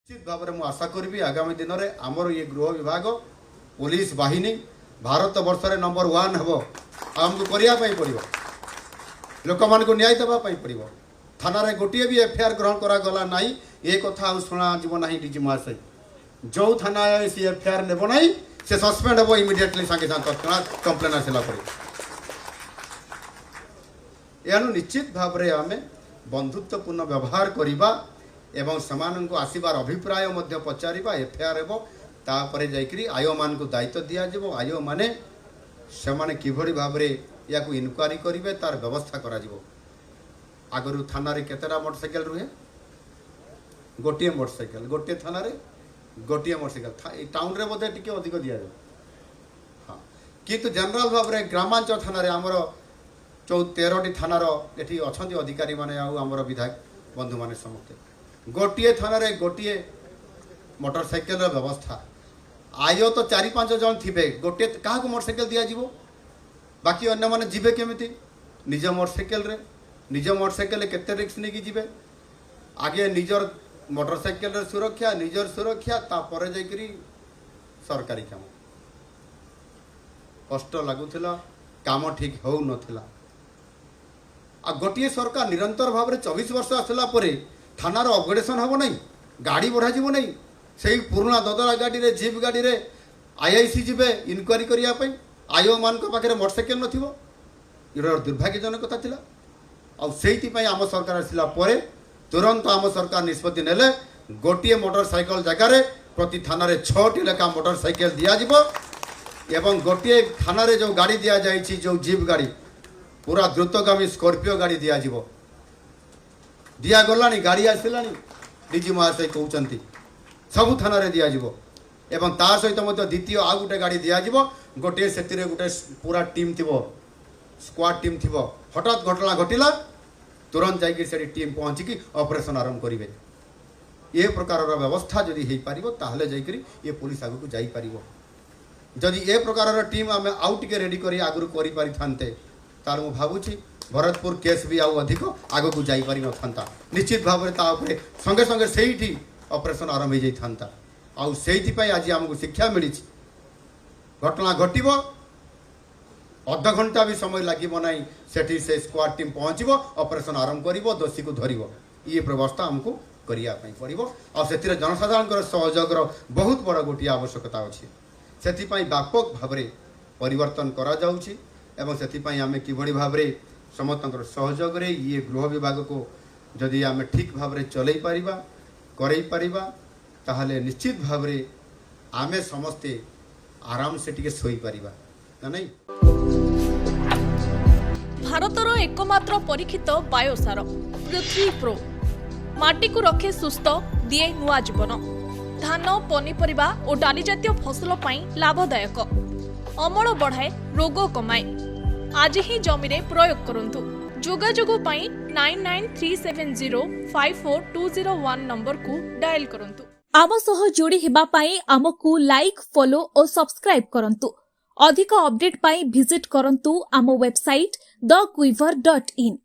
निश्चित भाव में आशा करी आगामी दिन में आमर ये गृह विभाग पुलिस बाहिनी भारत वर्ष नंबर 1 हम आमको करने पड़ो लोक मान न्याय देवाई पड़ो थाना गोटे भी एफआईआर ग्रहण करागला ना ये कथा शुणा ना डीजी महाशय जो थाना सी एफआईआर नेब ना से सस्पेंड हम इमिडिएटली सागे साथ तत्काल कंप्लेन आसला एणु निश्चित भाव में आम बंधुत्वपूर्ण व्यवहार करवा एवं समान को आसबार अभिप्राय पचारा एफआईआर हो तापर जाकि आयो मान को दायित्व दिज्व आयो माने से किभली भाव में या इनक्वारी करेंगे तार व्यवस्था करा आगु थाना केतेटा मोटरसाइकेल रुहे गोटे मोटरसाइकेल गोटे थाना गोटे मोटरसाइकेल टाउन रे बोधे टी अधिक दि जाए हाँ किंतु जनरल भाव में ग्रामांचल थाना आमर 13टी थानार ये अच्छा अधिकारी माने आमर विधायक बंधु माने समस्ते गोटे थाना गोटे मोटरसाइकेल व्यवस्था आय तो 4-5 जन थे गोटे क्या मोटरसाइकेल दिज्व बाकी अन्य मैंने जीवे केमी निज मोटरसाइकेल केते रिस्क नहीं जीवे आगे निजर मोटरसाइकेल सुरक्षा निजर सुरक्षा तापर जाकि सरकारी काम कष्ट लगुला काम ठीक हो नाला आ गोटे सरकार निरंतर भाव में 24 वर्ष आसला थानार अपग्रेडेसन हम ना गाड़ी बढ़ा ना से पुराना ददरा गाड़ी रे जीप गाड़ी रे आईआईसी जीवे इनक्वारी करने आयो मान पाखे मोटरसाइकेल नथिबो दुर्भाग्यजनकता थिला आम सरकार आसला तुरंत आम सरकार निष्पत्ति नेले गोटे मोटरसाइकेल जगार प्रति थाना 6टी लेखा मोटरसाइकेल दिज्व एवं गोटे थाना जो गाड़ी दि जाए जो जीप गाड़ी पूरा द्रुतगामी स्कॉर्पियो गाड़ी दिज्व दिगला गाड़ी आसला डीजी महाशय कहते सबू थाना दिज्व एवं ता सहित द्वितीय आउ गोटे गाड़ी दिज्व गोटे से गोटे पूरा टीम थी स्क्वाड टीम थी हठात घटना घटला तुरंत जाकि टीम पहुँचिकी ऑपरेशन आरंभ करेंगे ये प्रकार व्यवस्था जदि हो पार जाकि ये पुलिस आग को जापर जदि ए प्रकार टीम आम आउ टे रेडी कर आगु कर तार मु भावुची भरतपुर केस भी आउ अधिक आग को जापर न निश्चित भाव में संगे संगे से ऑपरेशन आरंभ हो जाता आउ से आज आमको शिक्षा मिली घटना घटव अध घंटा भी समय लगे ना से स्क्वाड टीम पहुँचब ऑपरेशन आरंभ कर दोषी को धर ये व्यवस्था आमको करने पड़ो आसे जनसाधारण सहयोगर बहुत बड़ गोटे आवश्यकता अच्छी से व्यापक भाव में परिवर्तन करा आम किभली भाव में समस्त सहयोग ये गृह विभाग को जदि आम ठीक भाव में चलई पारिबा ताहले निश्चित भाव में आमे समस्ते आराम से टिके सोई पारिबा ना नहीं। भारतर एकमात्र परीक्षित बायोसार पृथ्वी प्रो माटी को रखे सुस्थ दिए नुआ जीवन धान पनीपरिबा और डाली जातीय फसल पाई लाभदायक अमल बढ़ाए रोग कमाए आज ही जमी रे प्रयोग करंतु जोगाजोग पाई 9937054201 नंबर को डायल करंतु आम सह जोड़ी हेबा पाई आमको लाइक फॉलो और सब्सक्राइब करंतु अधिक अपडेट पाई विजिट करंतु आम वेबसाइट thequiver.in